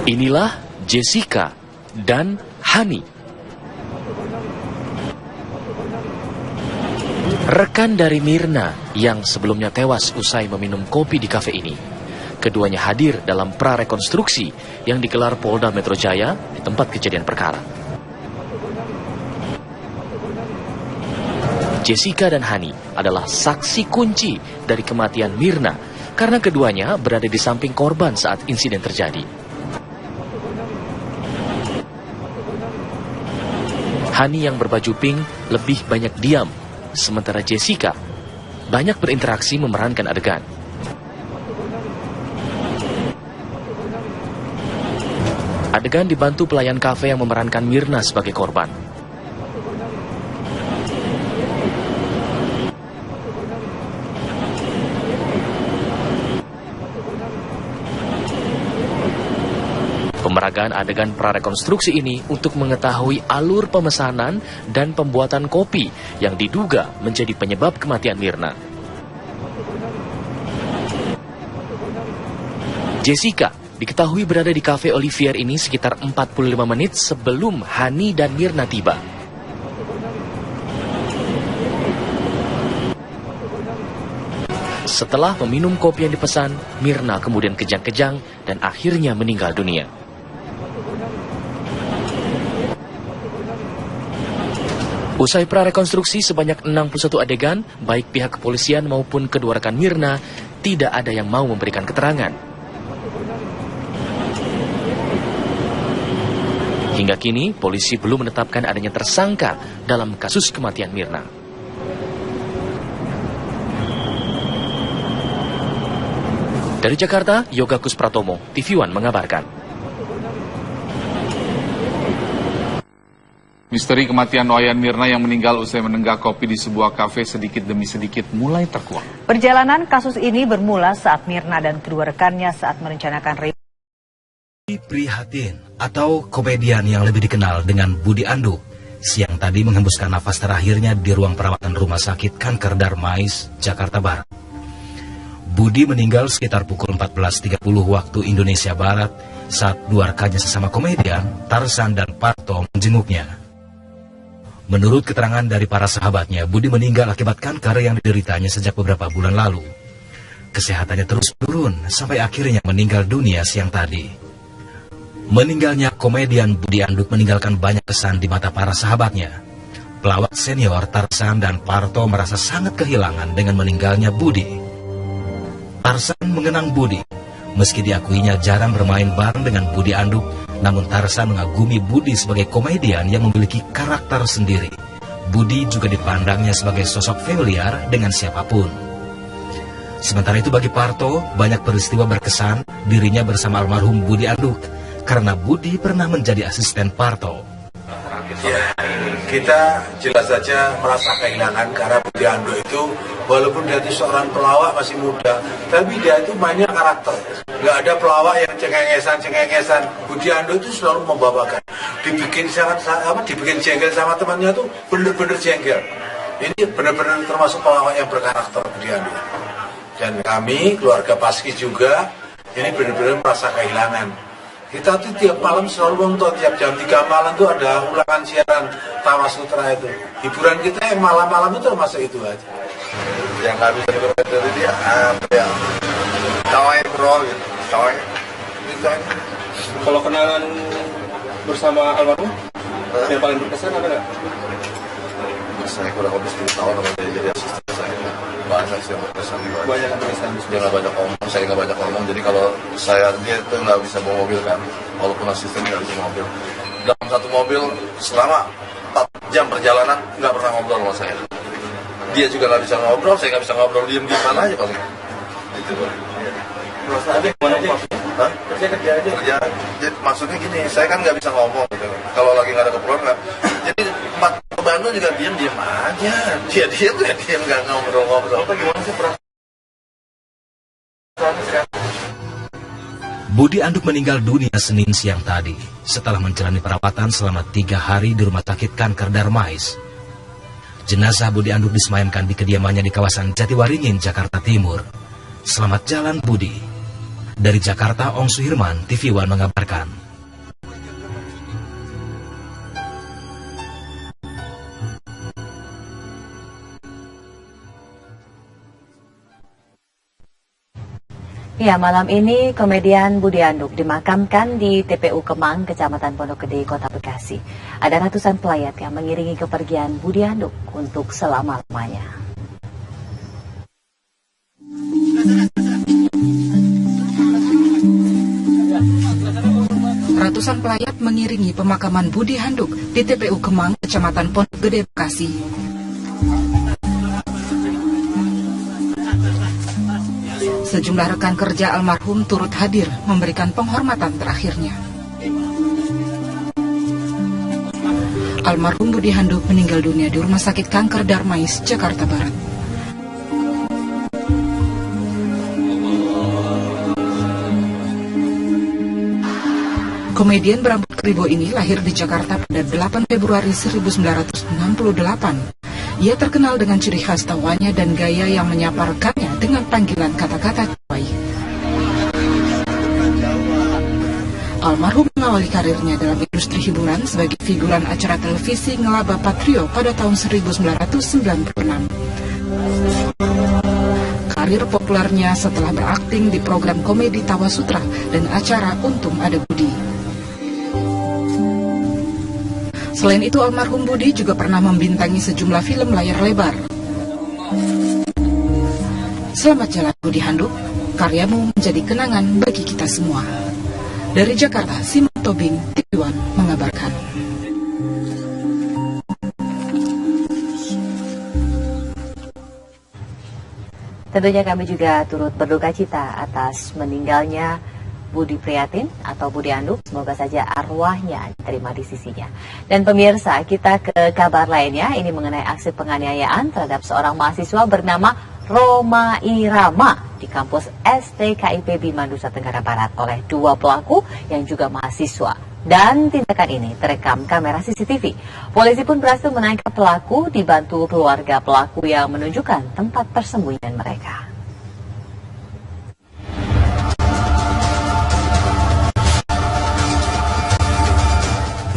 Inilah Jessica dan Hani. Rekan dari Mirna yang sebelumnya tewas usai meminum kopi di kafe ini. Keduanya hadir dalam prarekonstruksi yang digelar Polda Metro Jaya di tempat kejadian perkara. Jessica dan Hani adalah saksi kunci dari kematian Mirna karena keduanya berada di samping korban saat insiden terjadi. Hani yang berbaju pink lebih banyak diam, sementara Jessica banyak berinteraksi memerankan adegan. Adegan dibantu pelayan kafe yang memerankan Mirna sebagai korban. Pemeragaan adegan prarekonstruksi ini untuk mengetahui alur pemesanan dan pembuatan kopi yang diduga menjadi penyebab kematian Mirna. Jessica diketahui berada di kafe Olivier ini sekitar 45 menit sebelum Hani dan Mirna tiba. Setelah meminum kopi yang dipesan, Mirna kemudian kejang-kejang dan akhirnya meninggal dunia. Usai prarekonstruksi sebanyak 61 adegan, baik pihak kepolisian maupun kedua rekan Mirna, tidak ada yang mau memberikan keterangan. Hingga kini, polisi belum menetapkan adanya tersangka dalam kasus kematian Mirna. Dari Jakarta, Yoga Kuspratomo, TV One mengabarkan. Misteri kematian Wayan Mirna yang meninggal usai menenggak kopi di sebuah kafe sedikit demi sedikit mulai terkuak. Perjalanan kasus ini bermula saat Mirna dan kedua rekannya saat merencanakan Prihatin atau komedian yang lebih dikenal dengan Budi Anduk siang tadi menghembuskan nafas terakhirnya di ruang perawatan Rumah Sakit Kanker Darmais, Jakarta Barat. Budi meninggal sekitar pukul 14.30 waktu Indonesia Barat saat dua rekannya sesama komedian, Tarzan dan Parto, menjenguknya. Menurut keterangan dari para sahabatnya, Budi meninggal akibat kanker yang dideritanya sejak beberapa bulan lalu. Kesehatannya terus turun sampai akhirnya meninggal dunia siang tadi. Meninggalnya komedian Budi Anduk meninggalkan banyak kesan di mata para sahabatnya. Pelawak senior Tarzan dan Parto merasa sangat kehilangan dengan meninggalnya Budi. Tarzan mengenang Budi, meski diakuinya jarang bermain bareng dengan Budi Anduk, namun Tarzan mengagumi Budi sebagai komedian yang memiliki karakter sendiri. Budi juga dipandangnya sebagai sosok familiar dengan siapapun. Sementara itu bagi Parto, banyak peristiwa berkesan dirinya bersama almarhum Budi Anduk, karena Budi pernah menjadi asisten Parto. Ya, kita jelas saja merasa kehilangan karena Budi Anduk itu walaupun dia itu seorang pelawak masih muda, tapi dia itu mainnya karakter. Nggak ada pelawak yang cengengesan. Budi Anduk itu selalu membawakan. Dibikin jengkel sama temannya tuh bener-bener jengkel. Ini bener-bener termasuk pelawak yang berkarakter Budi Anduk. Dan kami keluarga Paski juga ini bener-bener merasa kehilangan. Kita tuh tiap malam selalu nonton, tiap jam 3 malam tuh ada ulangan siaran Tawa Sutra itu. Hiburan kita yang malam-malam itu termasuk itu aja. Yang nggak bisa dilupakan dari dia, ya Tawai bro, gitu. Tawai. Kalau kenangan bersama almarhum, yang paling berkesan apa nggak? Saya kurang lebih 10 tahun sama dia jadi asisten saya. Banyak sih yang berkesan. Banyak yang berkesan. Dia nggak banyak ngomong, saya nggak banyak ngomong. Jadi kalau dia itu nggak bisa bawa mobil kan, walaupun asisten nggak bisa mobil. Dalam satu mobil selama 4 jam perjalanan nggak pernah ngobrol sama saya. Dia juga nggak bisa ngobrol, saya nggak bisa ngobrol, diem-diem aja paling. Gitu loh. Terus aja gimana aja? Hah? Kerja aja. Kerja. Jadi, maksudnya gini, saya kan nggak bisa ngomong gitu. Kalau lagi nggak ada keperluan nggak. Jadi pembantu juga diem aja. Dia diem nggak ngobrol-ngobrol. Apa gimana sih perasaan? Budi Anduk meninggal dunia Senin siang tadi setelah menjalani perawatan selama 3 hari di Rumah Sakit Kanker Darmais. Jenazah Budi Anduk disemayamkan di kediamannya di kawasan Jatiwaringin, Jakarta Timur. Selamat jalan Budi. Dari Jakarta, Ong Suhirman, TV One mengabarkan. Ya, malam ini komedian Budi Anduk dimakamkan di TPU Kemang, Kecamatan Pondok Gede, Kota Bekasi. Ada ratusan pelayat yang mengiringi kepergian Budi Anduk untuk selama-lamanya. Ratusan pelayat mengiringi pemakaman Budi Handuk di TPU Kemang, Kecamatan Pondok Gede, Bekasi. Sejumlah rekan kerja almarhum turut hadir memberikan penghormatan terakhirnya. Almarhum Budi Handuk meninggal dunia di Rumah Sakit Kanker Darmais, Jakarta Barat. Komedian berambut keribo ini lahir di Jakarta pada 8 Februari 1968. Ia terkenal dengan ciri khas tawanya dan gaya yang menyapa rekannya dengan panggilan kata-kata cuai. Almarhum mengawali karirnya dalam industri hiburan sebagai figuran acara televisi Ngelaba Patrio pada tahun 1996. Karir populernya setelah berakting di program komedi Tawa Sutra dan acara Untung Ada Budi. Selain itu, almarhum Budi juga pernah membintangi sejumlah film layar lebar. Selamat jalan Budi Handuk, karyamu menjadi kenangan bagi kita semua. Dari Jakarta, Simon Tobing, TV One mengabarkan. Tentunya kami juga turut berduka cita atas meninggalnya Budi Priatin atau Budi Anduk. Semoga saja arwahnya diterima di sisinya. Dan pemirsa, kita ke kabar lainnya. Ini mengenai aksi penganiayaan terhadap seorang mahasiswa bernama Roma Irama di kampus STKIP Bima, Nusa Tenggara Barat oleh dua pelaku yang juga mahasiswa. Dan tindakan ini terekam kamera CCTV. Polisi pun berhasil menangkap pelaku dibantu keluarga pelaku yang menunjukkan tempat persembunyian mereka.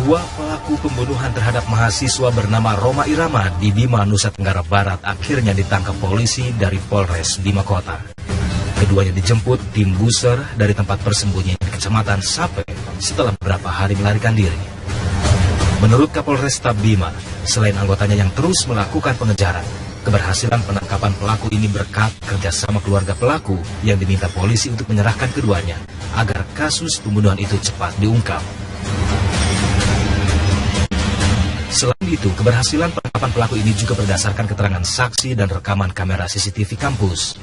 Dua pelaku pembunuhan terhadap mahasiswa bernama Roma Irama di Bima, Nusa Tenggara Barat akhirnya ditangkap polisi dari Polres Bima Kota. Keduanya dijemput tim buser dari tempat persembunyian di Kecamatan Sape setelah beberapa hari melarikan diri. Menurut Kapolresta Bima, selain anggotanya yang terus melakukan pengejaran, keberhasilan penangkapan pelaku ini berkat kerjasama keluarga pelaku yang diminta polisi untuk menyerahkan keduanya agar kasus pembunuhan itu cepat diungkap. Selain itu, keberhasilan penangkapan pelaku ini juga berdasarkan keterangan saksi dan rekaman kamera CCTV kampus.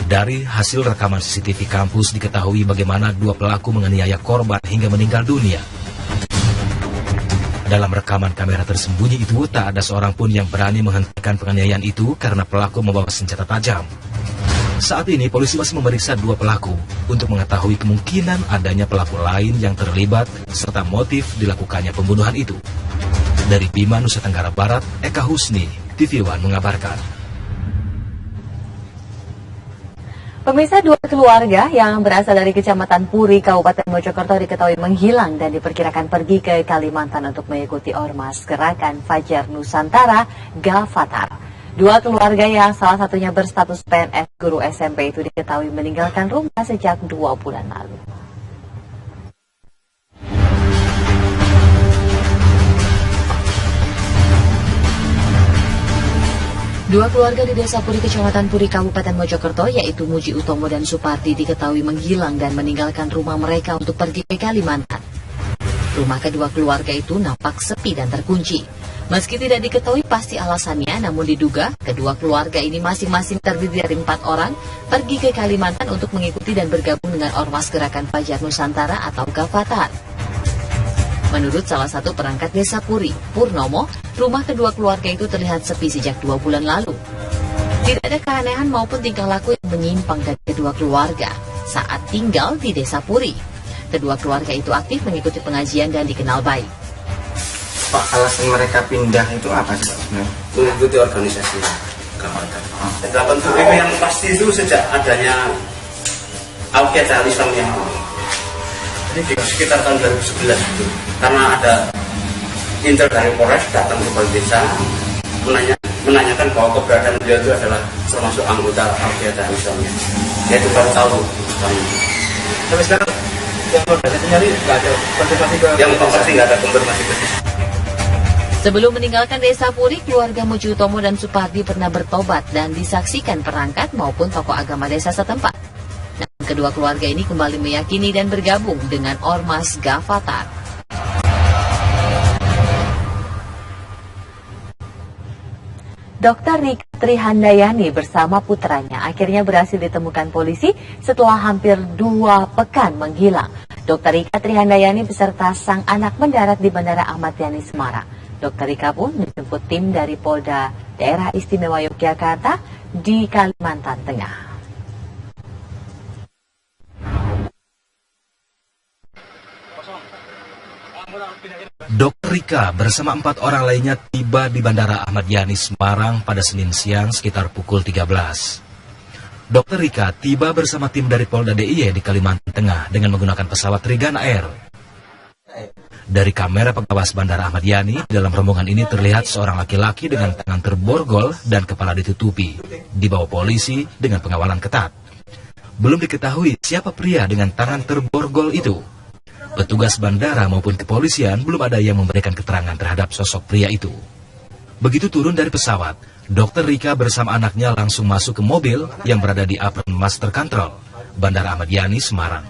Dari hasil rekaman CCTV kampus diketahui bagaimana dua pelaku menganiaya korban hingga meninggal dunia. Dalam rekaman kamera tersembunyi itu, tak ada seorang pun yang berani menghentikan penganiayaan itu karena pelaku membawa senjata tajam. Saat ini polisi masih memeriksa dua pelaku untuk mengetahui kemungkinan adanya pelaku lain yang terlibat serta motif dilakukannya pembunuhan itu. Dari Bima, Nusa Tenggara Barat, Eka Husni, TV One mengabarkan. Pemirsa, dua keluarga yang berasal dari Kecamatan Puri, Kabupaten Mojokerto diketahui menghilang dan diperkirakan pergi ke Kalimantan untuk mengikuti ormas gerakan Fajar Nusantara Gavatar. Dua keluarga yang salah satunya berstatus PNS guru SMP itu diketahui meninggalkan rumah sejak 2 bulan lalu. Dua keluarga di Desa Puri, Kecamatan Puri, Kabupaten Mojokerto, yaitu Muji Utomo dan Suparti, diketahui menghilang dan meninggalkan rumah mereka untuk pergi ke Kalimantan. Rumah kedua keluarga itu nampak sepi dan terkunci. Meski tidak diketahui pasti alasannya, namun diduga kedua keluarga ini masing-masing terdiri dari 4 orang pergi ke Kalimantan untuk mengikuti dan bergabung dengan Ormas Gerakan Fajar Nusantara atau Gavatar. Menurut salah satu perangkat Desa Puri, Purnomo, rumah kedua keluarga itu terlihat sepi sejak 2 bulan lalu. Tidak ada keanehan maupun tingkah laku yang menyimpang dari kedua keluarga saat tinggal di Desa Puri. Kedua keluarga itu aktif mengikuti pengajian dan dikenal baik. Pak, alasan mereka pindah itu apa sih Pak sebenarnya? Mengikuti organisasi Gavatar. Gerakan PBB yang pasti itu sejak adanya Al-Qaeda Islam yang jadi di sekitar tahun 2011 itu, karena ada intel dari Polres datang ke Balai Desa menanyakan bahwa keberadaan beliau itu adalah termasuk anggota Al-Qaeda Islamnya. Dia itu baru tahu. Tapi sekarang yang Polres itu nyari nggak ada konfirmasi ke yang pasti nggak ada konfirmasi ke desa. Sebelum meninggalkan desa Puri, keluarga Muji Utomo dan Supardi pernah bertobat dan disaksikan perangkat maupun tokoh agama desa setempat. Namun kedua keluarga ini kembali meyakini dan bergabung dengan Ormas Gavatar. Dr. Rika Trihandayani bersama putranya akhirnya berhasil ditemukan polisi setelah hampir 2 pekan menghilang. Dr. Rika Trihandayani beserta sang anak mendarat di Bandara Ahmad Yani Semarang. Dr. Rika pun dijemput tim dari Polda Daerah Istimewa Yogyakarta di Kalimantan Tengah. Dr. Rika bersama 4 orang lainnya tiba di Bandara Ahmad Yani Semarang pada Senin siang sekitar pukul 13. Dr. Rika tiba bersama tim dari Polda DIY di Kalimantan Tengah dengan menggunakan pesawat Trigana Air. Dari kamera pengawas Bandara Ahmad Yani, dalam rombongan ini terlihat seorang laki-laki dengan tangan terborgol dan kepala ditutupi, dibawa polisi dengan pengawalan ketat. Belum diketahui siapa pria dengan tangan terborgol itu. Petugas bandara maupun kepolisian belum ada yang memberikan keterangan terhadap sosok pria itu. Begitu turun dari pesawat, Dr. Rika bersama anaknya langsung masuk ke mobil yang berada di apron Master Control, Bandara Ahmad Yani, Semarang.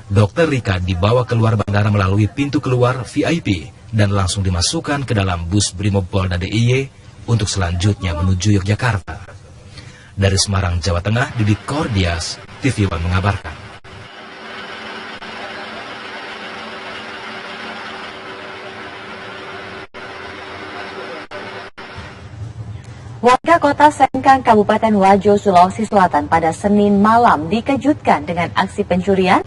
Dr. Rika dibawa keluar bandara melalui pintu keluar VIP dan langsung dimasukkan ke dalam bus Brimopolda DIY untuk selanjutnya menuju Yogyakarta. Dari Semarang, Jawa Tengah, Didit Kordias, TV One mengabarkan. Warga kota Sengkang, Kabupaten Wajo, Sulawesi Selatan pada Senin malam dikejutkan dengan aksi pencurian